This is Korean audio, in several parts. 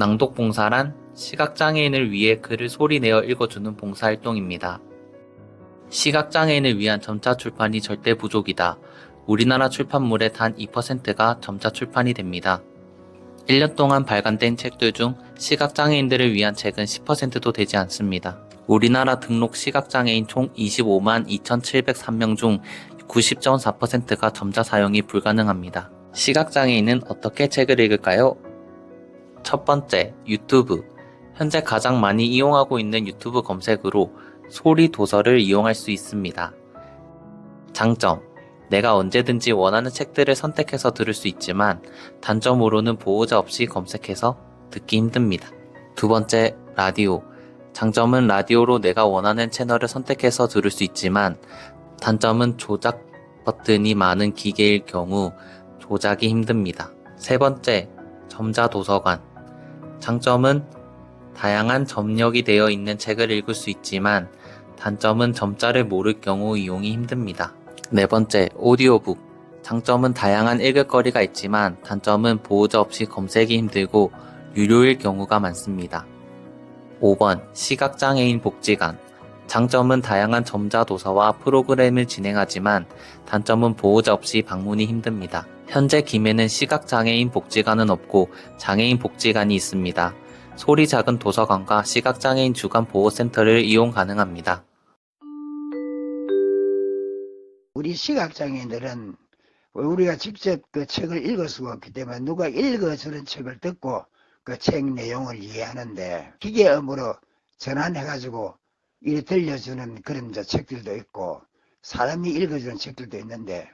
낭독봉사란 시각장애인을 위해 글을 소리내어 읽어주는 봉사활동입니다. 시각장애인을 위한 점자 출판이 절대 부족이다. 우리나라 출판물의 단 2%가 점자 출판이 됩니다. 1년 동안 발간된 책들 중 시각장애인들을 위한 책은 10%도 되지 않습니다. 우리나라 등록 시각장애인 총 25만 2,703명 중 90.4%가 점자 사용이 불가능합니다. 시각장애인은 어떻게 책을 읽을까요? 첫 번째, 유튜브. 현재 가장 많이 이용하고 있는 유튜브 검색으로 소리 도서를 이용할 수 있습니다. 장점, 내가 언제든지 원하는 책들을 선택해서 들을 수 있지만 단점으로는 보호자 없이 검색해서 듣기 힘듭니다. 두 번째, 라디오. 장점은 라디오로 내가 원하는 채널을 선택해서 들을 수 있지만 단점은 조작 버튼이 많은 기계일 경우 조작이 힘듭니다. 세 번째, 점자 도서관. 장점은 다양한 점력이 되어 있는 책을 읽을 수 있지만 단점은 점자를 모를 경우 이용이 힘듭니다. 네 번째, 오디오북. 장점은 다양한 읽을거리가 있지만 단점은 보호자 없이 검색이 힘들고 유료일 경우가 많습니다. 5번, 시각장애인 복지관. 장점은 다양한 점자 도서와 프로그램을 진행하지만 단점은 보호자 없이 방문이 힘듭니다. 현재 김해는 시각장애인 복지관은 없고 장애인 복지관이 있습니다. 소리 작은 도서관과 시각장애인 주간 보호센터를 이용 가능합니다. 우리 시각장애인들은 우리가 직접 그 책을 읽을 수가 없기 때문에 누가 읽어주는 책을 듣고 그 책 내용을 이해하는데 기계음으로 전환해가지고 이렇게 들려주는 그런 책들도 있고 사람이 읽어주는 책들도 있는데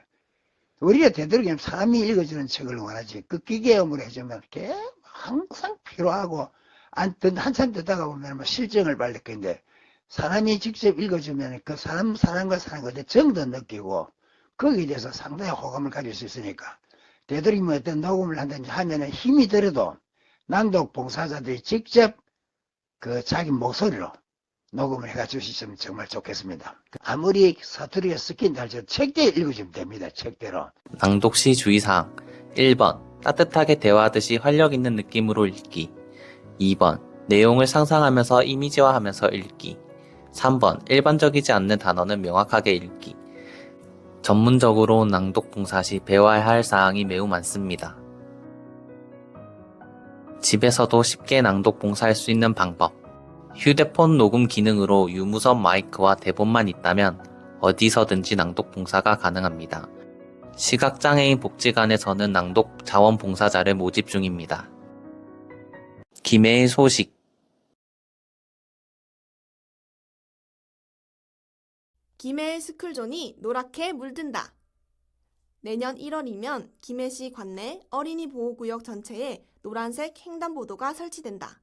우리가 되도록이면 사람이 읽어주는 책을 원하지 그 기계음으로 해주면 항상 피로하고 한참 듣다가 보면 실증을 받을 건데 사람이 직접 읽어주면 그 사람과 사는 것에 정도 느끼고 거기에 대해서 상당히 호감을 가질 수 있으니까 되도록이면 어떤 녹음을 한다든지 하면은 힘이 들어도 낭독 봉사자들이 직접 그 자기 목소리로 녹음을 해가 주시면 정말 좋겠습니다. 아무리 사투리가 섞인다 할지라도 책대로 읽어주면 됩니다. 책대로. 낭독 시 주의사항. 1번, 따뜻하게 대화하듯이 활력 있는 느낌으로 읽기. 2번, 내용을 상상하면서 이미지화하면서 읽기. 3번, 일반적이지 않는 단어는 명확하게 읽기. 전문적으로 낭독 봉사 시 배워야 할 사항이 매우 많습니다. 집에서도 쉽게 낭독 봉사할 수 있는 방법. 휴대폰 녹음 기능으로 유무선 마이크와 대본만 있다면 어디서든지 낭독 봉사가 가능합니다. 시각장애인 복지관에서는 낭독 자원봉사자를 모집 중입니다. 김해의 소식. 김해의 스쿨존이 노랗게 물든다. 내년 1월이면 김해시 관내 어린이 보호구역 전체에 노란색 횡단보도가 설치된다.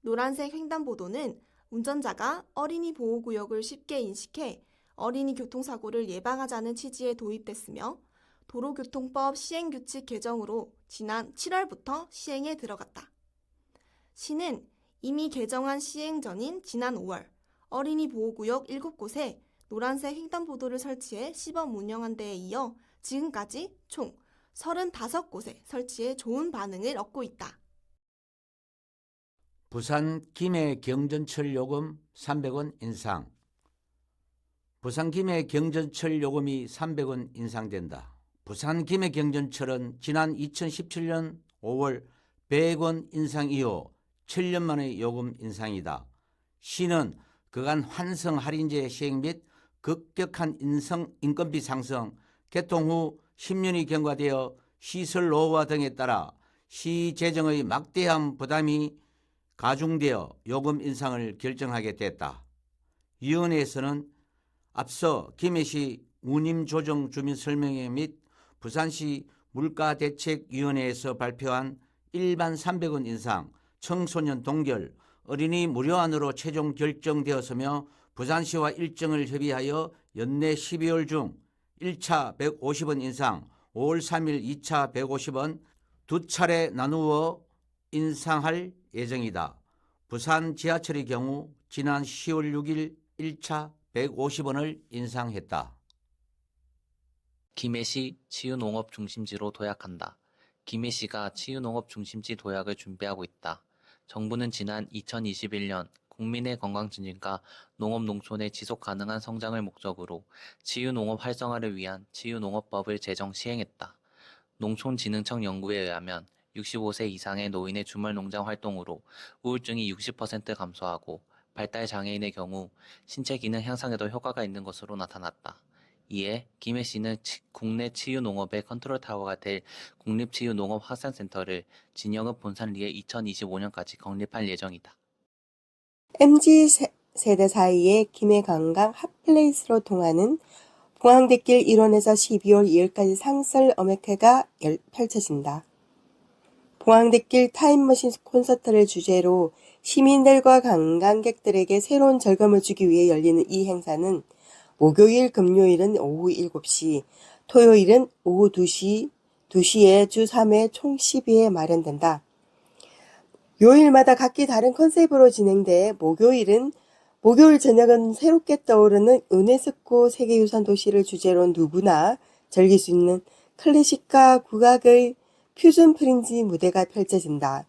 노란색 횡단보도는 운전자가 어린이 보호구역을 쉽게 인식해 어린이 교통사고를 예방하자는 취지에 도입됐으며 도로교통법 시행규칙 개정으로 지난 7월부터 시행에 들어갔다. 시는 이미 개정안 시행 전인 지난 5월 어린이 보호구역 7곳에 노란색 횡단보도를 설치해 시범 운영한 데에 이어 지금까지 총 35곳에 설치해 좋은 반응을 얻고 있다. 부산 김해 경전철 요금 300원 인상. 부산 김해 경전철 요금이 300원 인상된다. 부산 김해 경전철은 지난 2017년 5월 100원 인상 이후 7년 만의 요금 인상이다. 시는 그간 환승 할인제 시행 및 급격한 인건비 상승, 개통 후 10년이 경과되어 시설 노후화 등에 따라 시 재정의 막대한 부담이 가중되어 요금 인상을 결정하게 됐다. 위원회에서는 앞서 김해시 운임조정주민설명회 및 부산시 물가대책위원회에서 발표한 일반 300원 인상, 청소년 동결, 어린이 무료안으로 최종 결정되었으며 부산시와 일정을 협의하여 연내 12월 중 1차 150원 인상, 5월 3일 2차 150원 두 차례 나누어 인상할 예정이다. 부산 지하철의 경우 지난 10월 6일 1차 150원을 인상했다. 김해시 치유농업 중심지로 도약한다. 김해시가 치유농업 중심지 도약을 준비하고 있다. 정부는 지난 2021년 국민의 건강 증진과 농업 농촌의 지속 가능한 성장을 목적으로 치유농업 활성화를 위한 치유농업법을 제정 시행했다. 농촌진흥청 연구에 의하면 65세 이상의 노인의 주말 농장 활동으로 우울증이 60% 감소하고 발달 장애인의 경우 신체 기능 향상에도 효과가 있는 것으로 나타났다. 이에 김해시는 국내 치유농업의 컨트롤타워가 될 국립치유농업확산센터를 진영읍 본산리에 2025년까지 건립할 예정이다. MZ세대 사이에 김해 관광 핫플레이스로 통하는 봉황대길 1원에서 12월 2일까지 상설 어맥회가 펼쳐진다. 봉황대길 타임머신 콘서트를 주제로 시민들과 관광객들에게 새로운 즐거움을 주기 위해 열리는 이 행사는 목요일, 금요일은 오후 7시, 토요일은 오후 2시에 주 3회 총 12회 마련된다. 요일마다 각기 다른 컨셉으로 진행돼 목요일 저녁은 새롭게 떠오르는 유네스코 세계유산 도시를 주제로 누구나 즐길 수 있는 클래식과 국악의 퓨전 프린지 무대가 펼쳐진다.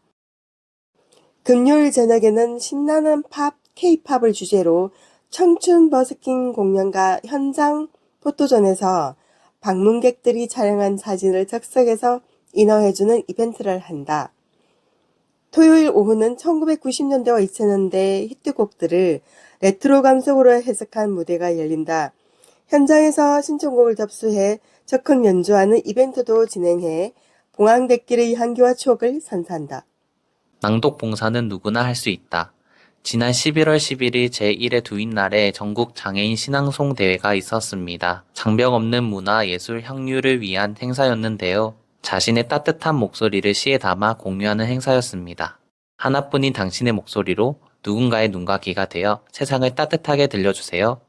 금요일 저녁에는 신나는 팝, K-팝을 주제로 청춘 버스킹 공연과 현장 포토존에서 방문객들이 촬영한 사진을 적석해서 인화해주는 이벤트를 한다. 토요일 오후는 1990년대와 2000년대 히트곡들을 레트로 감성으로 해석한 무대가 열린다. 현장에서 신청곡을 접수해 적극 연주하는 이벤트도 진행해 봉황대길의 향기와 추억을 선사한다. 낭독 봉사는 누구나 할 수 있다. 지난 11월 11일 제1회 두인날에 전국 장애인 신앙송 대회가 있었습니다. 장벽 없는 문화, 예술, 향유를 위한 행사였는데요. 자신의 따뜻한 목소리를 시에 담아 공유하는 행사였습니다. 하나뿐인 당신의 목소리로 누군가의 눈과 귀가 되어 세상을 따뜻하게 들려주세요.